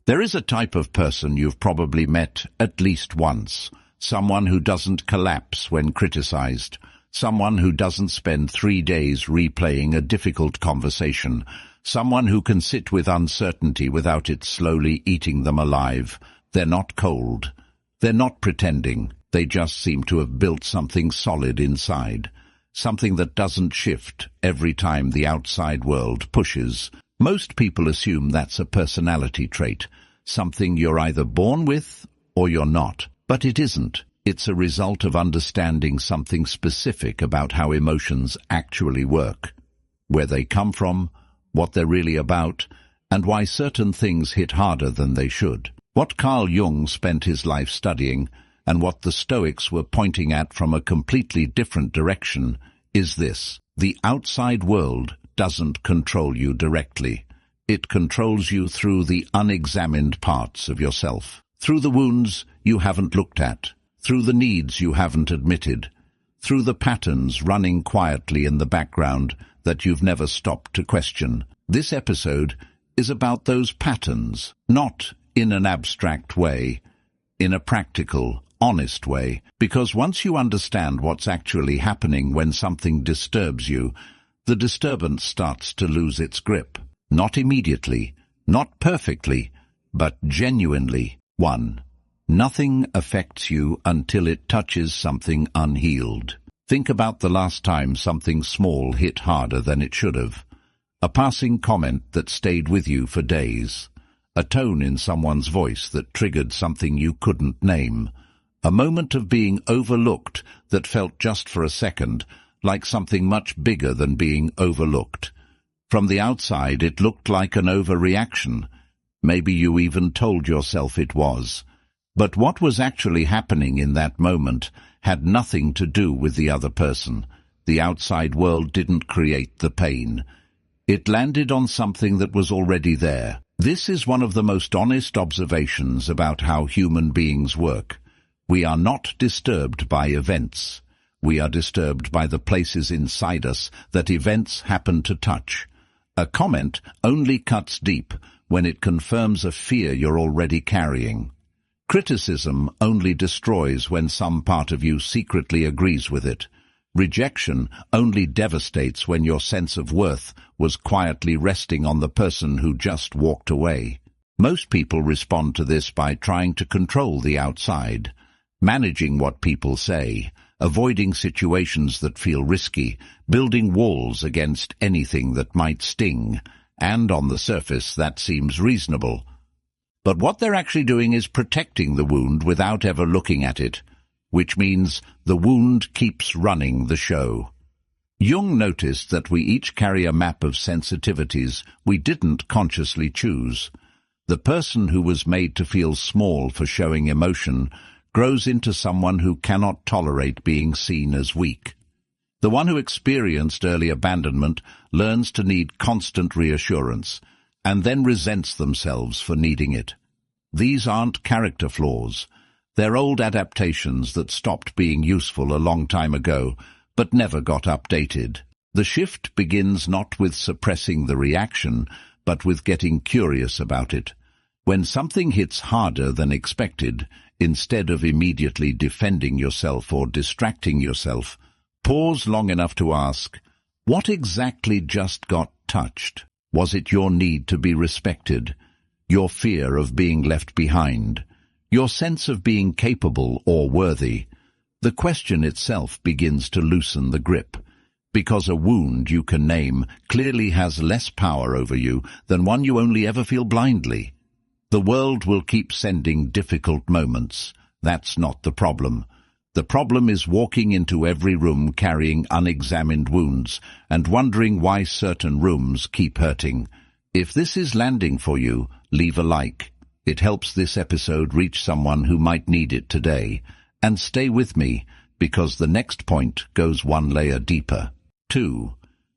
There is a type of person you've probably met at least once. Someone who doesn't collapse when criticized. Someone who doesn't spend 3 days replaying a difficult conversation. Someone who can sit with uncertainty without it slowly eating them alive. They're not cold. They're not pretending. They just seem to have built something solid inside. Something that doesn't shift every time the outside world pushes. Most people assume that's a personality trait, something you're either born with or you're not. But it isn't. It's a result of understanding something specific about how emotions actually work, where they come from, what they're really about, and why certain things hit harder than they should. What Carl Jung spent his life studying, and what the Stoics were pointing at from a completely different direction, is this. The outside world doesn't control you directly. It controls you through the unexamined parts of yourself, through the wounds you haven't looked at, through the needs you haven't admitted, through the patterns running quietly in the background that you've never stopped to question. This episode is about those patterns, not in an abstract way, in a practical, honest way, because once you understand what's actually happening when something disturbs you, the disturbance starts to lose its grip. Not immediately, not perfectly, but genuinely. 1. Nothing affects you until it touches something unhealed. Think about the last time something small hit harder than it should have. A passing comment that stayed with you for days. A tone in someone's voice that triggered something you couldn't name. A moment of being overlooked that felt just for a second like something much bigger than being overlooked. From the outside, it looked like an overreaction. Maybe you even told yourself it was. But what was actually happening in that moment had nothing to do with the other person. The outside world didn't create the pain. It landed on something that was already there. This is one of the most honest observations about how human beings work. We are not disturbed by events. We are disturbed by the places inside us that events happen to touch. A comment only cuts deep when it confirms a fear you're already carrying. Criticism only destroys when some part of you secretly agrees with it. Rejection only devastates when your sense of worth was quietly resting on the person who just walked away. Most people respond to this by trying to control the outside, managing what people say, avoiding situations that feel risky, building walls against anything that might sting, and on the surface that seems reasonable. But what they're actually doing is protecting the wound without ever looking at it, which means the wound keeps running the show. Jung noticed that we each carry a map of sensitivities we didn't consciously choose. The person who was made to feel small for showing emotion grows into someone who cannot tolerate being seen as weak. The one who experienced early abandonment learns to need constant reassurance, and then resents themselves for needing it. These aren't character flaws. They're old adaptations that stopped being useful a long time ago, but never got updated. The shift begins not with suppressing the reaction, but with getting curious about it. When something hits harder than expected, instead of immediately defending yourself or distracting yourself, pause long enough to ask, what exactly just got touched? Was it your need to be respected? Your fear of being left behind? Your sense of being capable or worthy? The question itself begins to loosen the grip, because a wound you can name clearly has less power over you than one you only ever feel blindly. The world will keep sending difficult moments. That's not the problem. The problem is walking into every room carrying unexamined wounds and wondering why certain rooms keep hurting. If this is landing for you, leave a like. It helps this episode reach someone who might need it today. And stay with me, because the next point goes one layer deeper. 2.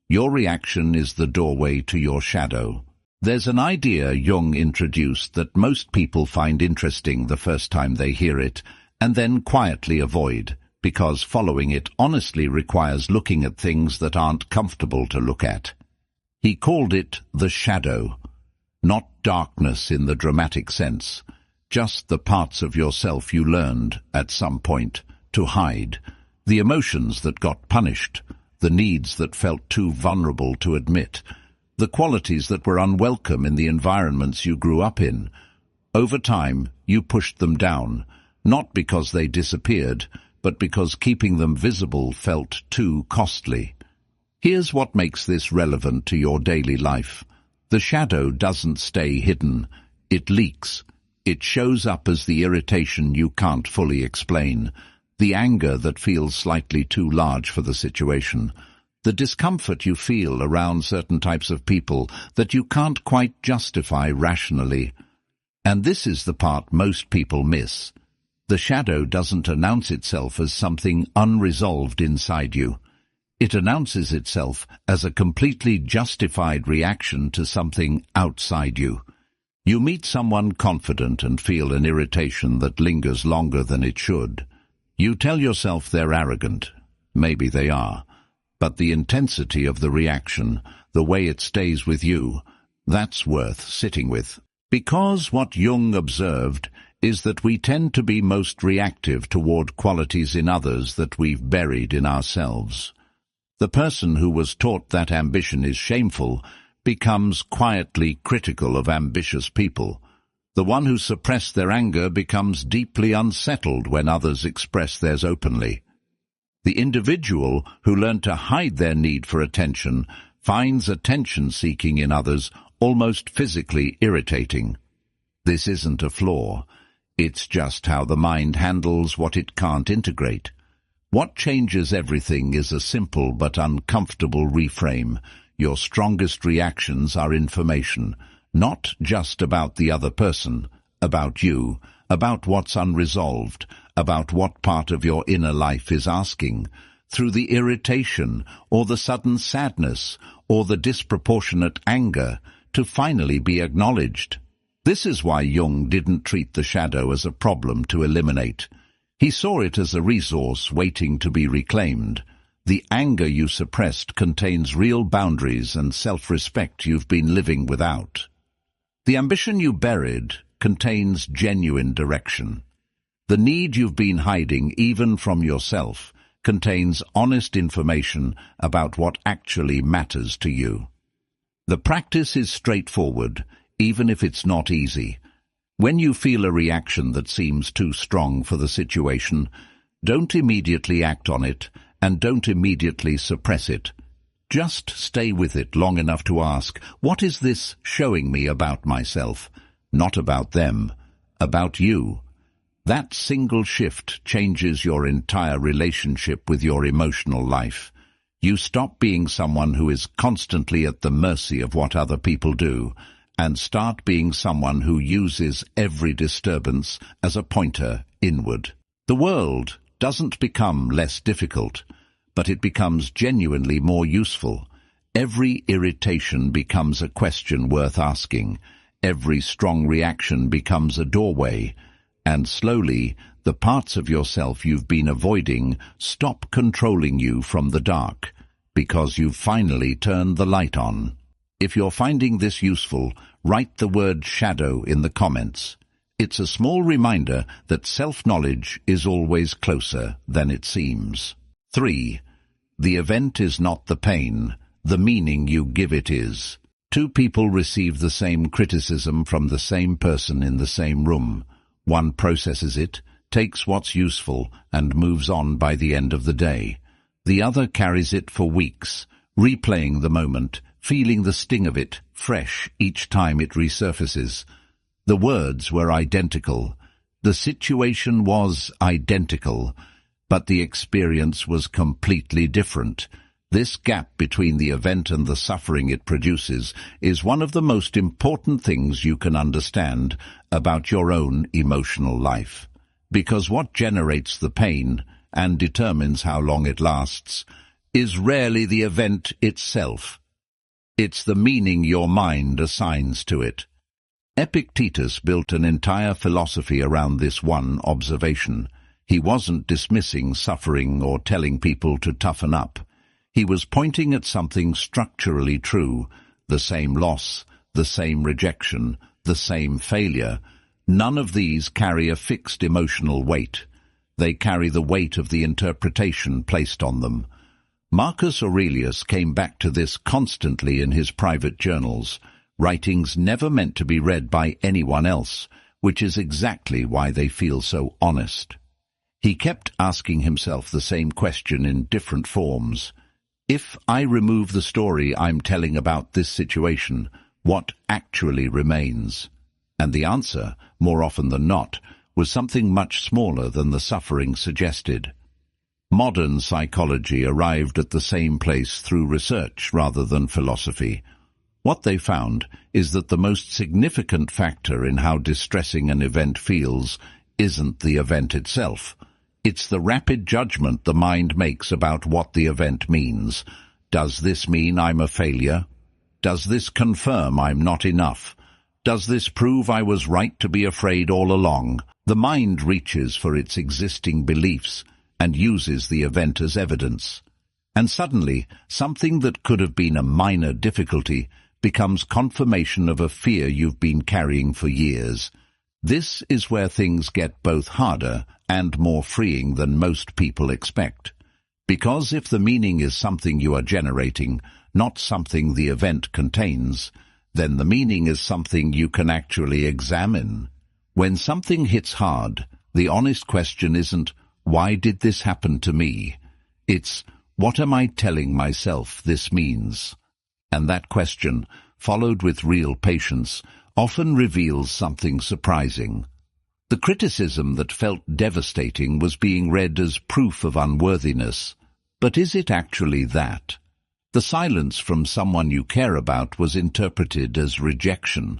Your reaction is the doorway to your shadow. There's an idea Jung introduced that most people find interesting the first time they hear it, and then quietly avoid, because following it honestly requires looking at things that aren't comfortable to look at. He called it the shadow. Not darkness in the dramatic sense, just the parts of yourself you learned, at some point, to hide, the emotions that got punished, the needs that felt too vulnerable to admit, the qualities that were unwelcome in the environments you grew up in. Over time, you pushed them down, not because they disappeared, but because keeping them visible felt too costly. Here's what makes this relevant to your daily life. The shadow doesn't stay hidden. It leaks. It shows up as the irritation you can't fully explain, the anger that feels slightly too large for the situation, the discomfort you feel around certain types of people that you can't quite justify rationally. And this is the part most people miss. The shadow doesn't announce itself as something unresolved inside you. It announces itself as a completely justified reaction to something outside you. You meet someone confident and feel an irritation that lingers longer than it should. You tell yourself they're arrogant. Maybe they are. But the intensity of the reaction, the way it stays with you, that's worth sitting with. Because what Jung observed is that we tend to be most reactive toward qualities in others that we've buried in ourselves. The person who was taught that ambition is shameful becomes quietly critical of ambitious people. The one who suppressed their anger becomes deeply unsettled when others express theirs openly. The individual who learned to hide their need for attention finds attention-seeking in others almost physically irritating. This isn't a flaw. It's just how the mind handles what it can't integrate. What changes everything is a simple but uncomfortable reframe. Your strongest reactions are information, not just about the other person, about you, about what's unresolved, about what part of your inner life is asking, through the irritation or the sudden sadness or the disproportionate anger, to finally be acknowledged. This is why Jung didn't treat the shadow as a problem to eliminate. He saw it as a resource waiting to be reclaimed. The anger you suppressed contains real boundaries and self-respect you've been living without. The ambition you buried contains genuine direction. The need you've been hiding, even from yourself, contains honest information about what actually matters to you. The practice is straightforward, even if it's not easy. When you feel a reaction that seems too strong for the situation, don't immediately act on it, and don't immediately suppress it. Just stay with it long enough to ask, what is this showing me about myself? Not about them, about you. That single shift changes your entire relationship with your emotional life. You stop being someone who is constantly at the mercy of what other people do, and start being someone who uses every disturbance as a pointer inward. The world doesn't become less difficult, but it becomes genuinely more useful. Every irritation becomes a question worth asking. Every strong reaction becomes a doorway. And slowly, the parts of yourself you've been avoiding stop controlling you from the dark, because you've finally turned the light on. If you're finding this useful, write the word shadow in the comments. It's a small reminder that self-knowledge is always closer than it seems. 3. The event is not the pain, the meaning you give it is. Two people receive the same criticism from the same person in the same room. One processes it, takes what's useful, and moves on by the end of the day. The other carries it for weeks, replaying the moment, feeling the sting of it fresh each time it resurfaces. The words were identical. The situation was identical, but the experience was completely different. This gap between the event and the suffering it produces is one of the most important things you can understand about your own emotional life. Because what generates the pain and determines how long it lasts is rarely the event itself. It's the meaning your mind assigns to it. Epictetus built an entire philosophy around this one observation. He wasn't dismissing suffering or telling people to toughen up. He was pointing at something structurally true: the same loss, the same rejection, the same failure, none of these carry a fixed emotional weight. They carry the weight of the interpretation placed on them. Marcus Aurelius came back to this constantly in his private journals, writings never meant to be read by anyone else, which is exactly why they feel so honest. He kept asking himself the same question in different forms. If I remove the story I'm telling about this situation, what actually remains? And the answer, more often than not, was something much smaller than the suffering suggested. Modern psychology arrived at the same place through research rather than philosophy. What they found is that the most significant factor in how distressing an event feels isn't the event itself. It's the rapid judgment the mind makes about what the event means. Does this mean I'm a failure? Does this confirm I'm not enough? Does this prove I was right to be afraid all along? The mind reaches for its existing beliefs and uses the event as evidence. And suddenly, something that could have been a minor difficulty becomes confirmation of a fear you've been carrying for years. This is where things get both harder and more freeing than most people expect. Because if the meaning is something you are generating, not something the event contains, then the meaning is something you can actually examine. When something hits hard, the honest question isn't, why did this happen to me? It's, what am I telling myself this means? And that question, followed with real patience, often reveals something surprising. The criticism that felt devastating was being read as proof of unworthiness. But is it actually that? The silence from someone you care about was interpreted as rejection.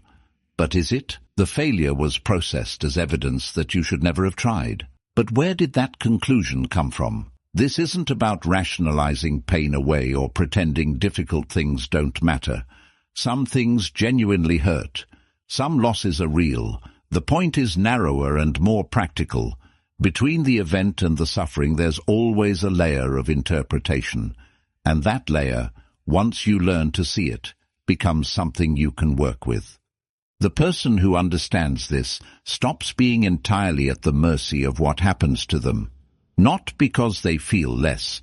But is it? The failure was processed as evidence that you should never have tried. But where did that conclusion come from? This isn't about rationalizing pain away or pretending difficult things don't matter. Some things genuinely hurt. Some losses are real. The point is narrower and more practical. Between the event and the suffering there's always a layer of interpretation. And that layer, once you learn to see it, becomes something you can work with. The person who understands this stops being entirely at the mercy of what happens to them, not because they feel less,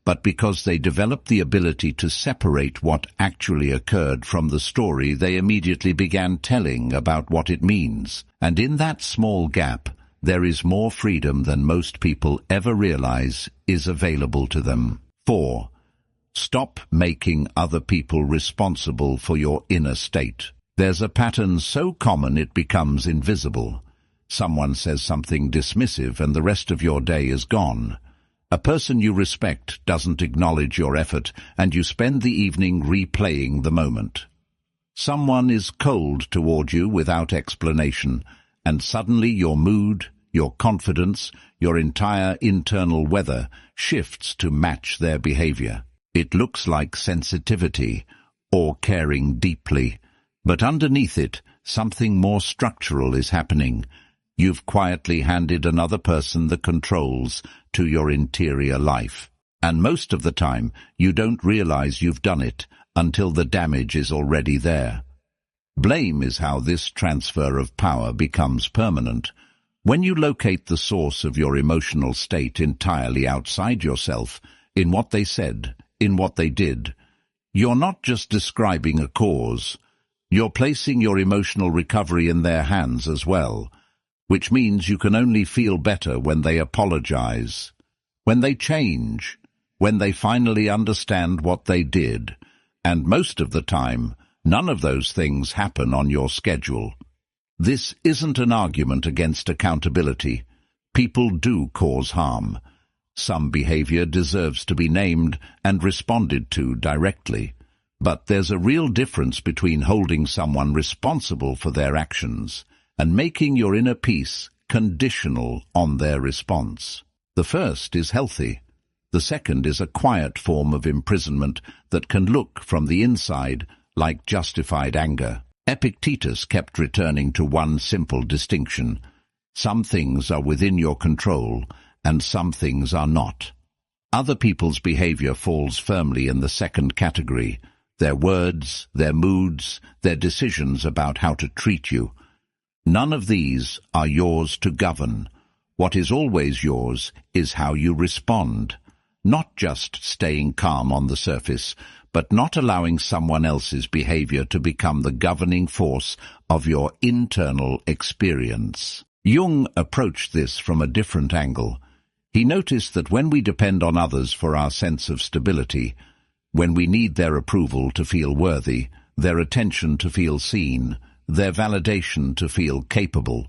but because they develop the ability to separate what actually occurred from the story they immediately began telling about what it means. And in that small gap, there is more freedom than most people ever realize is available to them. 4. Stop making other people responsible for your inner state. There's a pattern so common it becomes invisible. Someone says something dismissive and the rest of your day is gone. A person you respect doesn't acknowledge your effort and you spend the evening replaying the moment. Someone is cold toward you without explanation, and suddenly your mood, your confidence, your entire internal weather shifts to match their behavior. It looks like sensitivity or caring deeply, but underneath it, something more structural is happening. You've quietly handed another person the controls to your interior life. And most of the time, you don't realize you've done it until the damage is already there. Blame is how this transfer of power becomes permanent. When you locate the source of your emotional state entirely outside yourself, in what they said, in what they did, you're not just describing a cause. You're placing your emotional recovery in their hands as well, which means you can only feel better when they apologize, when they change, when they finally understand what they did. And most of the time, none of those things happen on your schedule. This isn't an argument against accountability. People do cause harm. Some behavior deserves to be named and responded to directly. But there's a real difference between holding someone responsible for their actions and making your inner peace conditional on their response. The first is healthy. The second is a quiet form of imprisonment that can look from the inside like justified anger. Epictetus kept returning to one simple distinction. Some things are within your control, and some things are not. Other people's behavior falls firmly in the second category. their words, their moods, their decisions about how to treat you. None of these are yours to govern. What is always yours is how you respond. Not just staying calm on the surface, but not allowing someone else's behavior to become the governing force of your internal experience. Jung approached this from a different angle. He noticed that when we depend on others for our sense of stability, when we need their approval to feel worthy, their attention to feel seen, their validation to feel capable,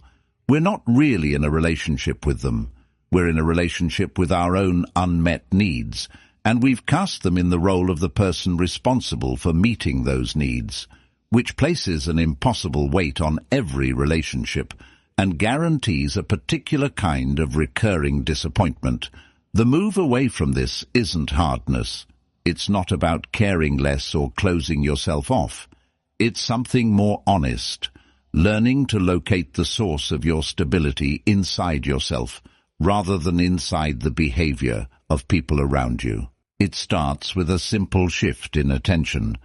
we're not really in a relationship with them. We're in a relationship with our own unmet needs, and we've cast them in the role of the person responsible for meeting those needs, which places an impossible weight on every relationship and guarantees a particular kind of recurring disappointment. The move away from this isn't hardness. It's not about caring less or closing yourself off. It's something more honest, learning to locate the source of your stability inside yourself rather than inside the behavior of people around you. It starts with a simple shift in attention.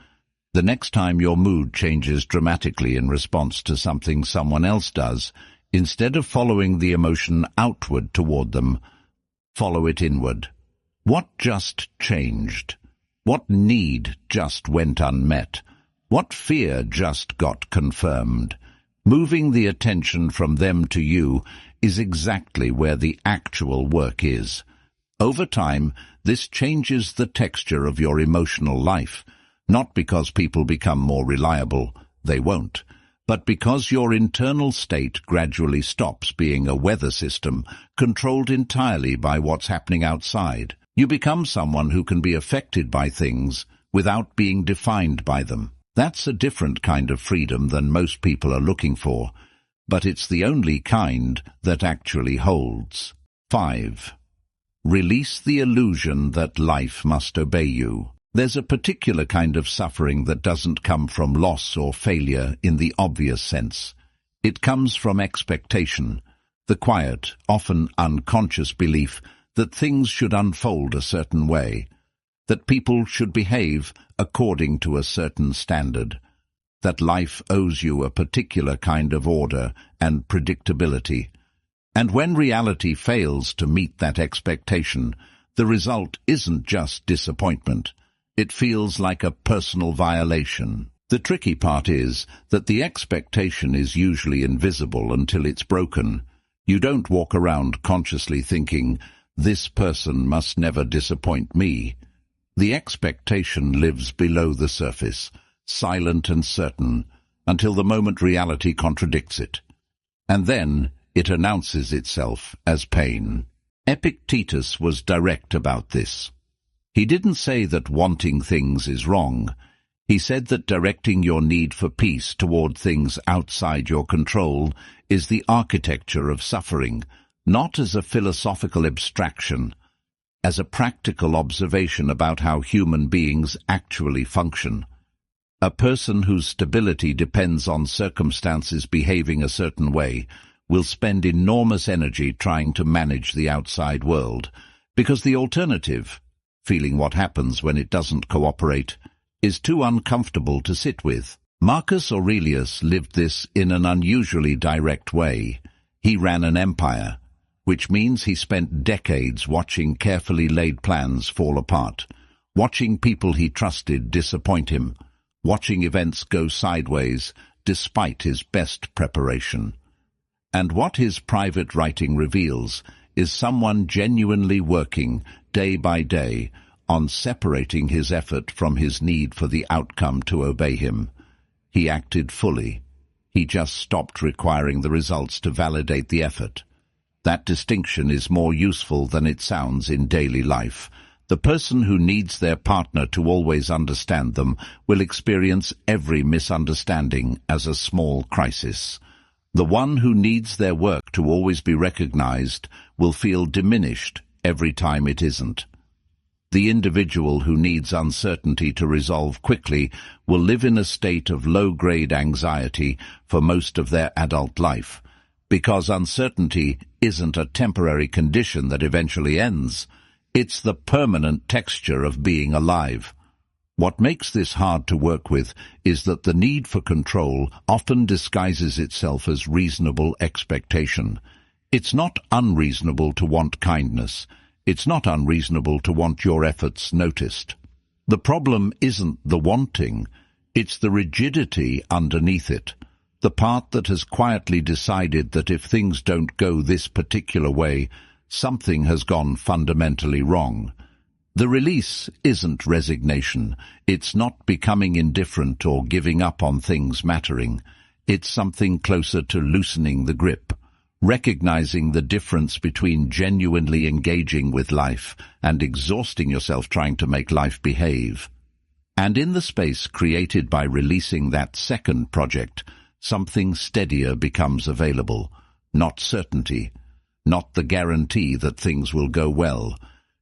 The next time your mood changes dramatically in response to something someone else does, instead of following the emotion outward toward them, follow it inward. What just changed? What need just went unmet? What fear just got confirmed? Moving the attention from them to you is exactly where the actual work is. Over time, this changes the texture of your emotional life, not because people become more reliable, they won't, but because your internal state gradually stops being a weather system controlled entirely by what's happening outside. You become someone who can be affected by things without being defined by them. That's a different kind of freedom than most people are looking for, but it's the only kind that actually holds. 5. Release the illusion that life must obey you. There's a particular kind of suffering that doesn't come from loss or failure in the obvious sense. It comes from expectation, the quiet, often unconscious belief that things should unfold a certain way, that people should behave according to a certain standard, that life owes you a particular kind of order and predictability. And when reality fails to meet that expectation, the result isn't just disappointment. It feels like a personal violation. The tricky part is that the expectation is usually invisible until it's broken. You don't walk around consciously thinking, "This person must never disappoint me." The expectation lives below the surface, silent and certain, until the moment reality contradicts it. And then it announces itself as pain. Epictetus was direct about this. He didn't say that wanting things is wrong. He said that directing your need for peace toward things outside your control is the architecture of suffering, not as a philosophical abstraction, as a practical observation about how human beings actually function. A person whose stability depends on circumstances behaving a certain way will spend enormous energy trying to manage the outside world, because the alternative, feeling what happens when it doesn't cooperate, is too uncomfortable to sit with. Marcus Aurelius lived this in an unusually direct way. He ran an empire, which means he spent decades watching carefully laid plans fall apart, watching people he trusted disappoint him, watching events go sideways despite his best preparation. And what his private writing reveals is someone genuinely working, day by day, on separating his effort from his need for the outcome to obey him. He acted fully. He just stopped requiring the results to validate the effort. That distinction is more useful than it sounds in daily life. The person who needs their partner to always understand them will experience every misunderstanding as a small crisis. The one who needs their work to always be recognized will feel diminished every time it isn't. The individual who needs uncertainty to resolve quickly will live in a state of low-grade anxiety for most of their adult life, because uncertainty isn't a temporary condition that eventually ends. It's the permanent texture of being alive. What makes this hard to work with is that the need for control often disguises itself as reasonable expectation. It's not unreasonable to want kindness. It's not unreasonable to want your efforts noticed. The problem isn't the wanting, it's the rigidity underneath it. The part that has quietly decided that if things don't go this particular way, something has gone fundamentally wrong. The release isn't resignation. It's not becoming indifferent or giving up on things mattering. It's something closer to loosening the grip, recognizing the difference between genuinely engaging with life and exhausting yourself trying to make life behave. And in the space created by releasing that second project, something steadier becomes available. Not certainty, not the guarantee that things will go well,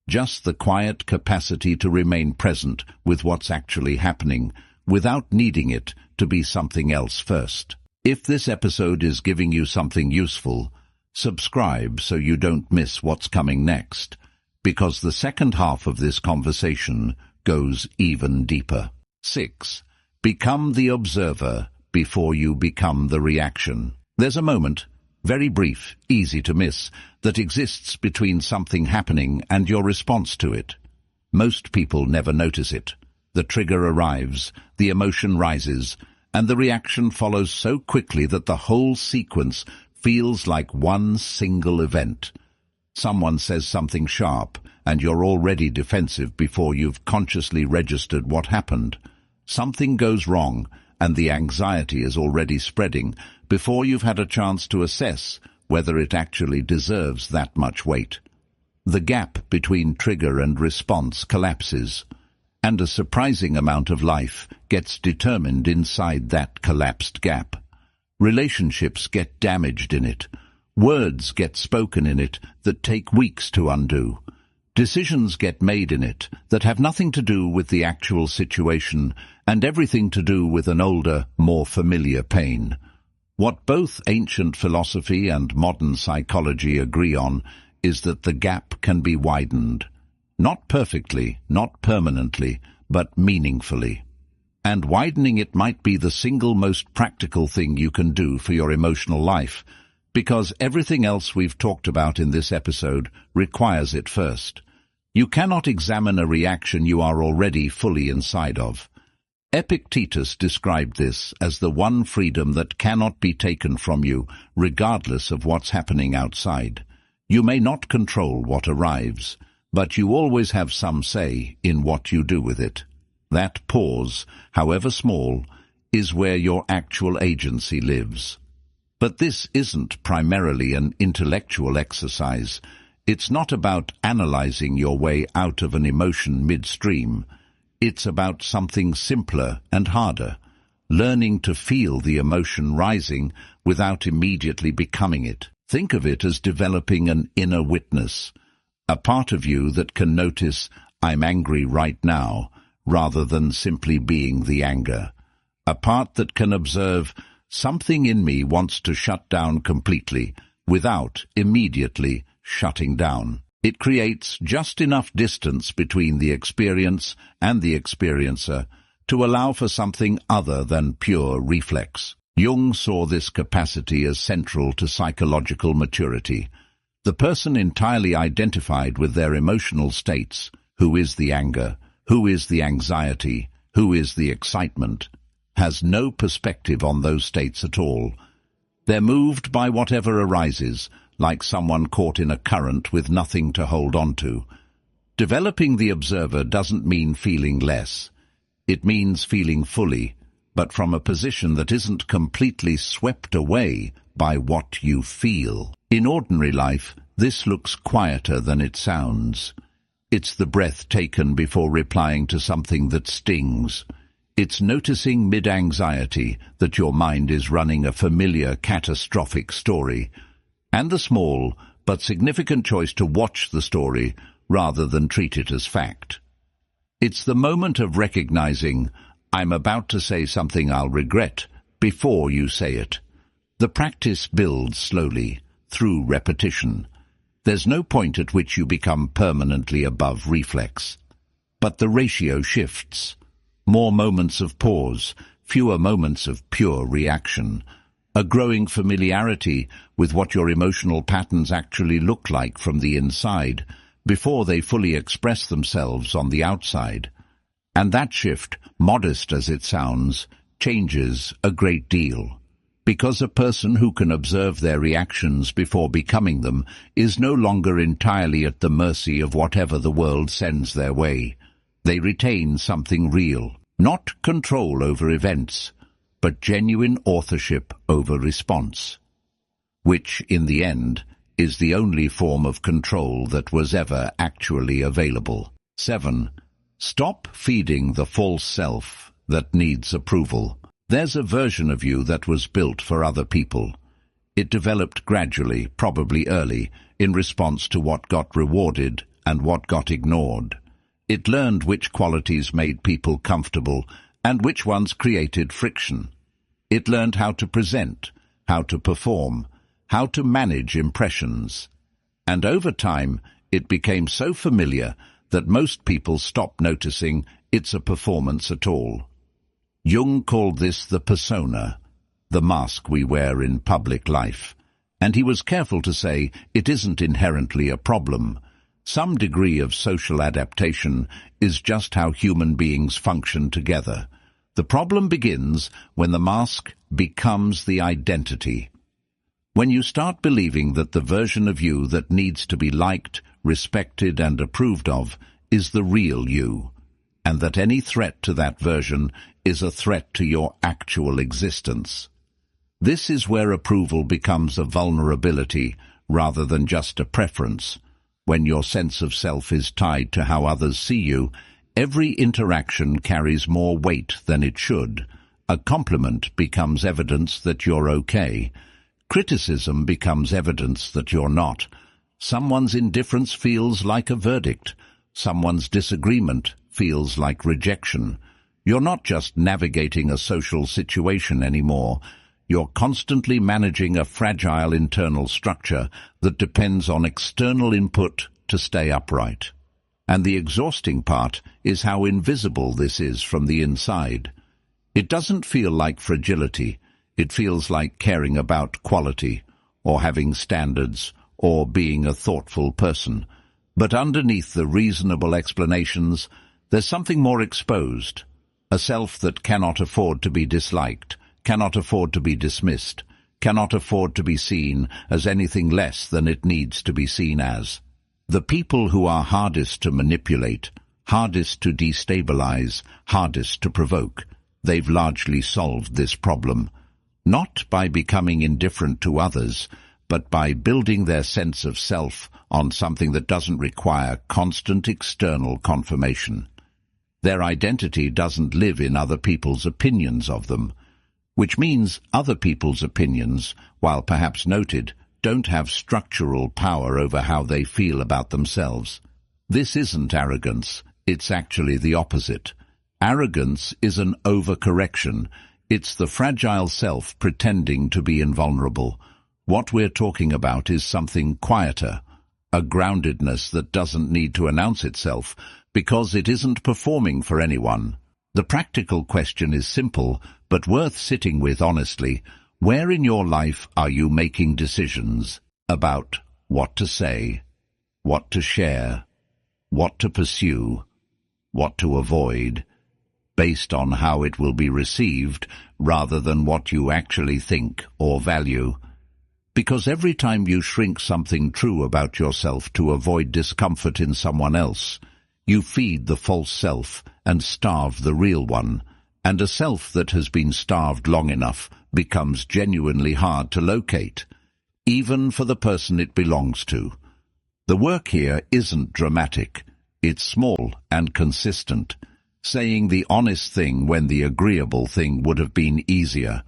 just the quiet capacity to remain present with what's actually happening without needing it to be something else first. If this episode is giving you something useful, subscribe so you don't miss what's coming next, because the second half of this conversation goes even deeper. 6. Become the observer before you become the reaction. There's a moment, very brief, easy to miss, that exists between something happening and your response to it. Most people never notice it. The trigger arrives, the emotion rises, and the reaction follows so quickly that the whole sequence feels like one single event. Someone says something sharp, and you're already defensive before you've consciously registered what happened. Something goes wrong, and the anxiety is already spreading before you've had a chance to assess whether it actually deserves that much weight. The gap between trigger and response collapses, and a surprising amount of life gets determined inside that collapsed gap. Relationships get damaged in it. Words get spoken in it that take weeks to undo. Decisions get made in it that have nothing to do with the actual situation and everything to do with an older, more familiar pain. What both ancient philosophy and modern psychology agree on is that the gap can be widened. Not perfectly, not permanently, but meaningfully. And widening it might be the single most practical thing you can do for your emotional life, because everything else we've talked about in this episode requires it first. You cannot examine a reaction you are already fully inside of. Epictetus described this as the one freedom that cannot be taken from you, regardless of what's happening outside. You may not control what arrives, but you always have some say in what you do with it. That pause, however small, is where your actual agency lives. But this isn't primarily an intellectual exercise. It's not about analyzing your way out of an emotion midstream. It's about something simpler and harder, learning to feel the emotion rising without immediately becoming it. Think of it as developing an inner witness, a part of you that can notice, "I'm angry right now," rather than simply being the anger. A part that can observe, "Something in me wants to shut down completely," without immediately shutting down. It creates just enough distance between the experience and the experiencer to allow for something other than pure reflex. Jung saw this capacity as central to psychological maturity. The person entirely identified with their emotional states, who is the anger, who is the anxiety, who is the excitement, has no perspective on those states at all. They're moved by whatever arises, like someone caught in a current with nothing to hold on to. Developing the observer doesn't mean feeling less. It means feeling fully, but from a position that isn't completely swept away by what you feel. In ordinary life, this looks quieter than it sounds. It's the breath taken before replying to something that stings. It's noticing mid-anxiety that your mind is running a familiar catastrophic story, and the small but significant choice to watch the story rather than treat it as fact. It's the moment of recognizing, "I'm about to say something I'll regret," before you say it. The practice builds slowly, through repetition. There's no point at which you become permanently above reflex. But the ratio shifts. More moments of pause, fewer moments of pure reaction. A growing familiarity with what your emotional patterns actually look like from the inside before they fully express themselves on the outside. And that shift, modest as it sounds, changes a great deal. Because a person who can observe their reactions before becoming them is no longer entirely at the mercy of whatever the world sends their way. They retain something real, not control over events, but genuine authorship over response, which, in the end, is the only form of control that was ever actually available. 7. Stop feeding the false self that needs approval. There's a version of you that was built for other people. It developed gradually, probably early, in response to what got rewarded and what got ignored. It learned which qualities made people comfortable and which ones created friction. It learned how to present, how to perform, how to manage impressions. And over time, it became so familiar that most people stopped noticing it's a performance at all. Jung called this the persona, the mask we wear in public life. And he was careful to say it isn't inherently a problem. Some degree of social adaptation is just how human beings function together. The problem begins when the mask becomes the identity. When you start believing that the version of you that needs to be liked, respected, and approved of is the real you, and that any threat to that version is a threat to your actual existence. This is where approval becomes a vulnerability rather than just a preference. When your sense of self is tied to how others see you, every interaction carries more weight than it should. A compliment becomes evidence that you're okay. Criticism becomes evidence that you're not. Someone's indifference feels like a verdict. Someone's disagreement feels like rejection. You're not just navigating a social situation anymore. You're constantly managing a fragile internal structure that depends on external input to stay upright. And the exhausting part is how invisible this is from the inside. It doesn't feel like fragility. It feels like caring about quality, or having standards, or being a thoughtful person. But underneath the reasonable explanations, there's something more exposed. A self that cannot afford to be disliked, cannot afford to be dismissed, cannot afford to be seen as anything less than it needs to be seen as. The people who are hardest to manipulate, hardest to destabilize, hardest to provoke, they've largely solved this problem, not by becoming indifferent to others, but by building their sense of self on something that doesn't require constant external confirmation. Their identity doesn't live in other people's opinions of them, which means other people's opinions, while perhaps noted, don't have structural power over how they feel about themselves. This isn't arrogance, it's actually the opposite. Arrogance is an overcorrection. It's the fragile self pretending to be invulnerable. What we're talking about is something quieter, a groundedness that doesn't need to announce itself because it isn't performing for anyone. The practical question is simple, but worth sitting with honestly. Where in your life are you making decisions about what to say, what to share, what to pursue, what to avoid, based on how it will be received rather than what you actually think or value? Because every time you shrink something true about yourself to avoid discomfort in someone else, you feed the false self and starve the real one, and a self that has been starved long enough becomes genuinely hard to locate, even for the person it belongs to. The work here isn't dramatic. It's small and consistent, saying the honest thing when the agreeable thing would have been easier,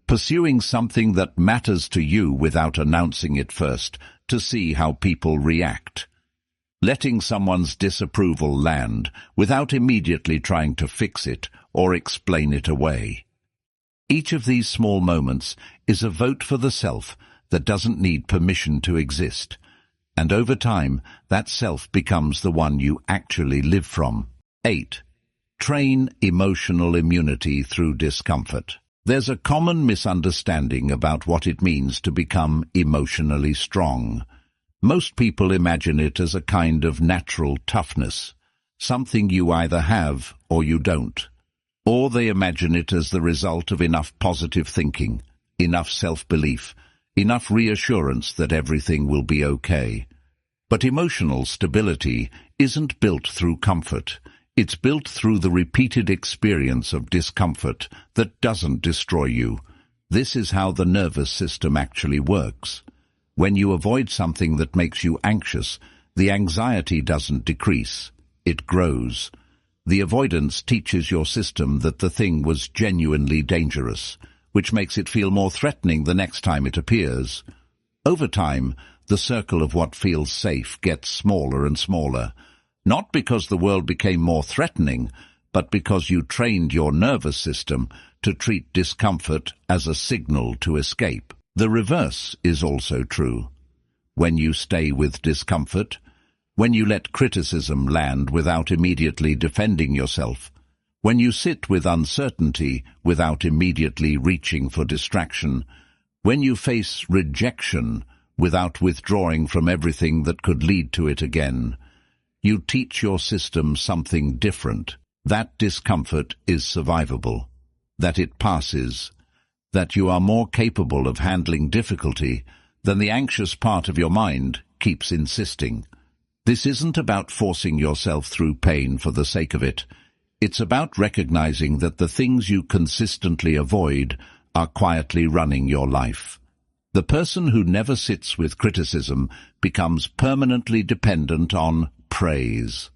pursuing something that matters to you without announcing it first to see how people react, letting someone's disapproval land without immediately trying to fix it or explain it away. Each of these small moments is a vote for the self that doesn't need permission to exist, and over time that self becomes the one you actually live from. 8. Train emotional immunity through discomfort. There's a common misunderstanding about what it means to become emotionally strong. Most people imagine it as a kind of natural toughness, something you either have or you don't. Or they imagine it as the result of enough positive thinking, enough self-belief, enough reassurance that everything will be okay. But emotional stability isn't built through comfort. It's built through the repeated experience of discomfort that doesn't destroy you. This is how the nervous system actually works. When you avoid something that makes you anxious, the anxiety doesn't decrease, it grows. The avoidance teaches your system that the thing was genuinely dangerous, which makes it feel more threatening the next time it appears. Over time, the circle of what feels safe gets smaller and smaller, not because the world became more threatening, but because you trained your nervous system to treat discomfort as a signal to escape. The reverse is also true. When you stay with discomfort, when you let criticism land without immediately defending yourself, when you sit with uncertainty without immediately reaching for distraction, when you face rejection without withdrawing from everything that could lead to it again, you teach your system something different. That discomfort is survivable, that it passes, that you are more capable of handling difficulty than the anxious part of your mind keeps insisting. This isn't about forcing yourself through pain for the sake of it. It's about recognizing that the things you consistently avoid are quietly running your life. The person who never sits with criticism becomes permanently dependent on praise.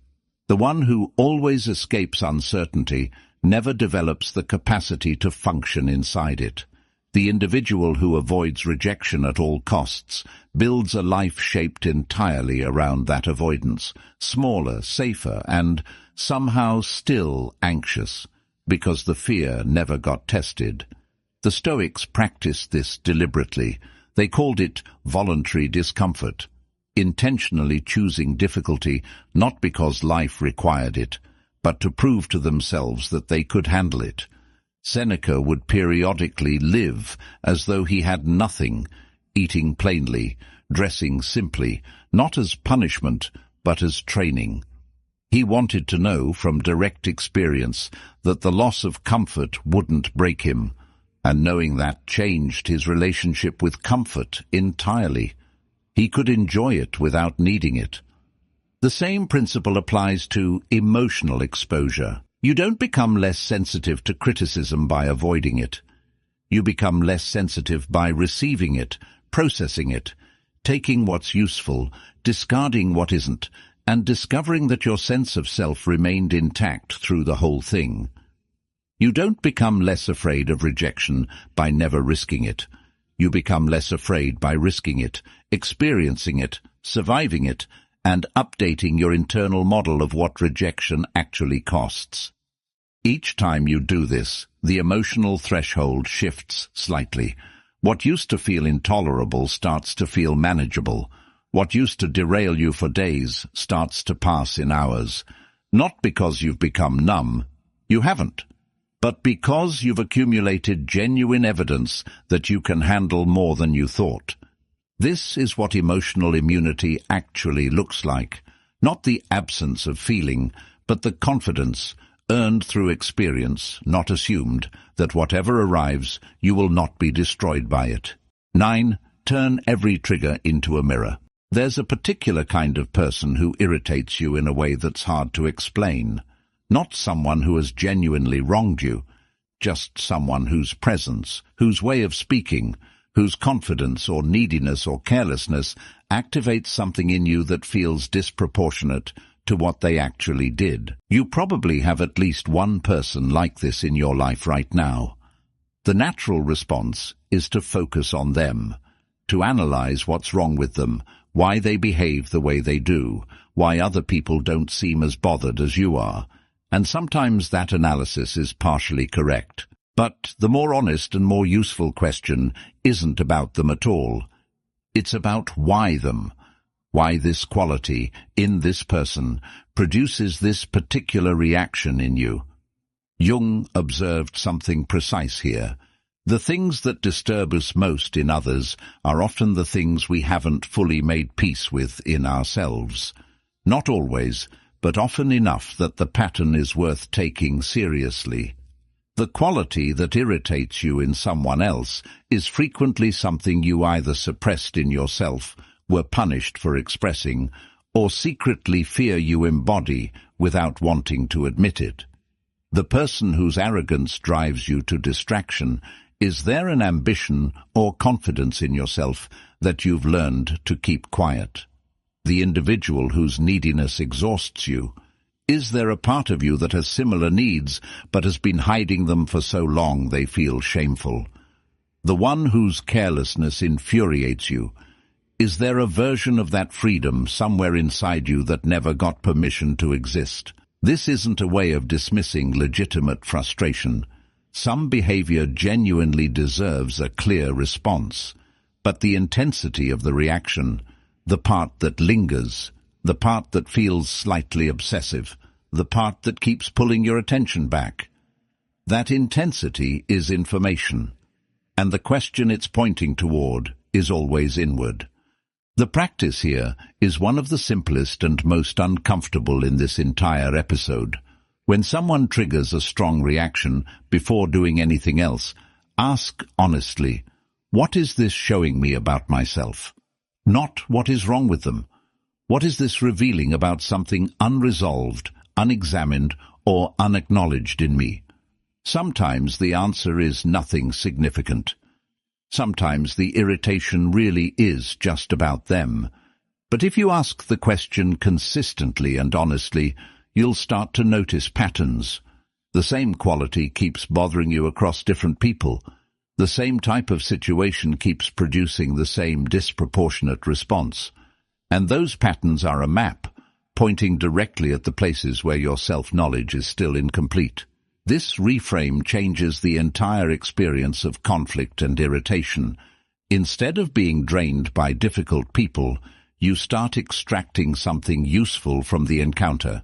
The one who always escapes uncertainty never develops the capacity to function inside it. The individual who avoids rejection at all costs builds a life shaped entirely around that avoidance, smaller, safer, and somehow still anxious, because the fear never got tested. The Stoics practiced this deliberately. They called it voluntary discomfort, intentionally choosing difficulty not because life required it, but to prove to themselves that they could handle it. Seneca would periodically live as though he had nothing, eating plainly, dressing simply, not as punishment, but as training. He wanted to know from direct experience that the loss of comfort wouldn't break him, and knowing that changed his relationship with comfort entirely. He could enjoy it without needing it. The same principle applies to emotional exposure. You don't become less sensitive to criticism by avoiding it. You become less sensitive by receiving it, processing it, taking what's useful, discarding what isn't, and discovering that your sense of self remained intact through the whole thing. You don't become less afraid of rejection by never risking it. You become less afraid by risking it, experiencing it, surviving it, and updating your internal model of what rejection actually costs. Each time you do this, the emotional threshold shifts slightly. What used to feel intolerable starts to feel manageable. What used to derail you for days starts to pass in hours. Not because you've become numb, you haven't, but because you've accumulated genuine evidence that you can handle more than you thought. This is what emotional immunity actually looks like. Not the absence of feeling, but the confidence, earned through experience, not assumed, that whatever arrives, you will not be destroyed by it. 9. Turn every trigger into a mirror. There's a particular kind of person who irritates you in a way that's hard to explain. Not someone who has genuinely wronged you, just someone whose presence, whose way of speaking, whose confidence or neediness or carelessness activates something in you that feels disproportionate to what they actually did. You probably have at least one person like this in your life right now. The natural response is to focus on them, to analyze what's wrong with them, why they behave the way they do, why other people don't seem as bothered as you are. And sometimes that analysis is partially correct. But the more honest and more useful question isn't about them at all. It's about why them. Why this quality, in this person, produces this particular reaction in you. Jung observed something precise here. The things that disturb us most in others are often the things we haven't fully made peace with in ourselves. Not always, but often enough that the pattern is worth taking seriously. The quality that irritates you in someone else is frequently something you either suppressed in yourself, were punished for expressing, or secretly fear you embody without wanting to admit it. The person whose arrogance drives you to distraction, is there an ambition or confidence in yourself that you've learned to keep quiet? The individual whose neediness exhausts you, is there a part of you that has similar needs but has been hiding them for so long they feel shameful? The one whose carelessness infuriates you, is there a version of that freedom somewhere inside you that never got permission to exist? This isn't a way of dismissing legitimate frustration. Some behavior genuinely deserves a clear response, but the intensity of the reaction, the part that lingers, the part that feels slightly obsessive, the part that keeps pulling your attention back, that intensity is information, and the question it's pointing toward is always inward. The practice here is one of the simplest and most uncomfortable in this entire episode. When someone triggers a strong reaction before doing anything else, ask honestly, what is this showing me about myself? Not what is wrong with them. What is this revealing about something unresolved, unexamined, or unacknowledged in me? Sometimes the answer is nothing significant. Sometimes the irritation really is just about them. But if you ask the question consistently and honestly, you'll start to notice patterns. The same quality keeps bothering you across different people. The same type of situation keeps producing the same disproportionate response. And those patterns are a map, pointing directly at the places where your self-knowledge is still incomplete. This reframe changes the entire experience of conflict and irritation. Instead of being drained by difficult people, you start extracting something useful from the encounter,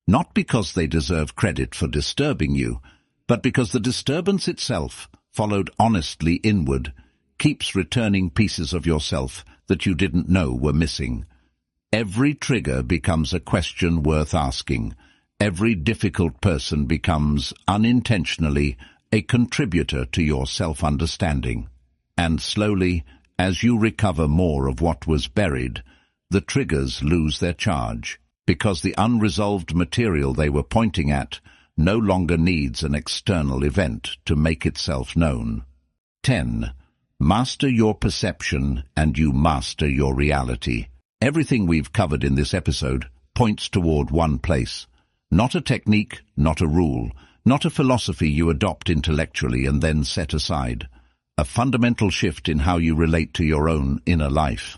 not because they deserve credit for disturbing you, but because the disturbance itself, followed honestly inward, keeps returning pieces of yourself that you didn't know were missing. Every trigger becomes a question worth asking. Every difficult person becomes, unintentionally, a contributor to your self-understanding. And slowly, as you recover more of what was buried, the triggers lose their charge, because the unresolved material they were pointing at no longer needs an external event to make itself known. 10. Master your perception and you master your reality. Everything we've covered in this episode points toward one place. Not a technique, not a rule, not a philosophy you adopt intellectually and then set aside. A fundamental shift in how you relate to your own inner life.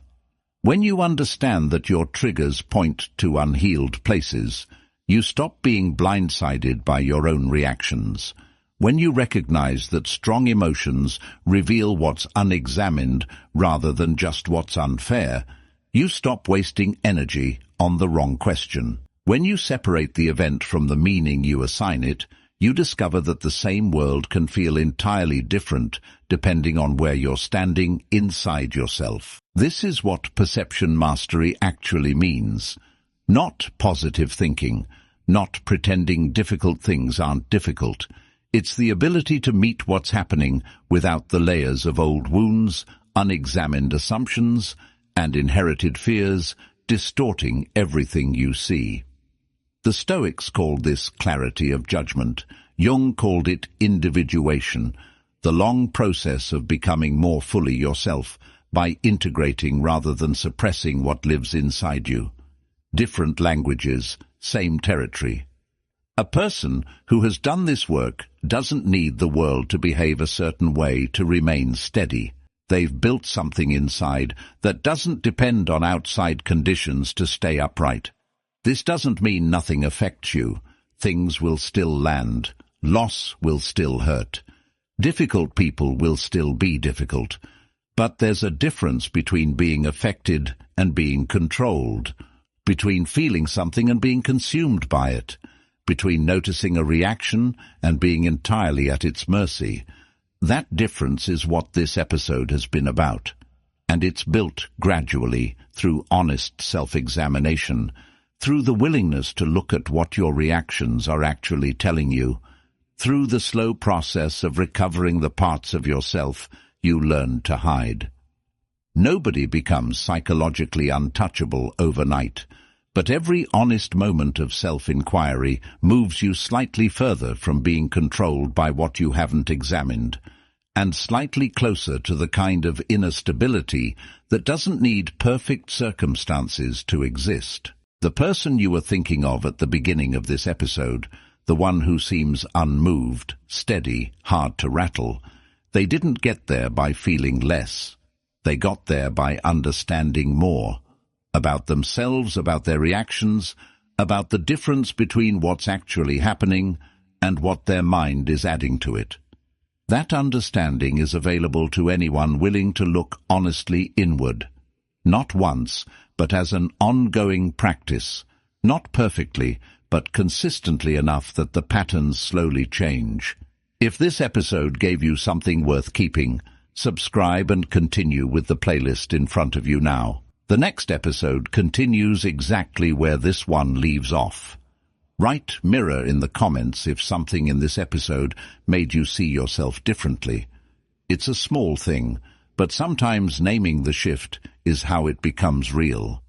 When you understand that your triggers point to unhealed places, you stop being blindsided by your own reactions. When you recognize that strong emotions reveal what's unexamined rather than just what's unfair, you stop wasting energy on the wrong question. When you separate the event from the meaning you assign it, you discover that the same world can feel entirely different depending on where you're standing inside yourself. This is what perception mastery actually means. Not positive thinking, not pretending difficult things aren't difficult. It's the ability to meet what's happening without the layers of old wounds, unexamined assumptions, and inherited fears distorting everything you see. The Stoics called this clarity of judgment. Jung called it individuation, the long process of becoming more fully yourself by integrating rather than suppressing what lives inside you. Different languages, same territory. A person who has done this work doesn't need the world to behave a certain way to remain steady. They've built something inside that doesn't depend on outside conditions to stay upright. This doesn't mean nothing affects you. Things will still land. Loss will still hurt. Difficult people will still be difficult. But there's a difference between being affected and being controlled, between feeling something and being consumed by it. between noticing a reaction and being entirely at its mercy. That difference is what this episode has been about, and it's built gradually through honest self-examination, through the willingness to look at what your reactions are actually telling you, through the slow process of recovering the parts of yourself you learned to hide. Nobody becomes psychologically untouchable overnight, but every honest moment of self-inquiry moves you slightly further from being controlled by what you haven't examined, and slightly closer to the kind of inner stability that doesn't need perfect circumstances to exist. The person you were thinking of at the beginning of this episode, the one who seems unmoved, steady, hard to rattle, they didn't get there by feeling less. They got there by understanding more about themselves, about their reactions, about the difference between what's actually happening and what their mind is adding to it. That understanding is available to anyone willing to look honestly inward, not once, but as an ongoing practice, not perfectly, but consistently enough that the patterns slowly change. If this episode gave you something worth keeping, subscribe and continue with the playlist in front of you now. The next episode continues exactly where this one leaves off. Write mirror in the comments if something in this episode made you see yourself differently. It's a small thing, but sometimes naming the shift is how it becomes real.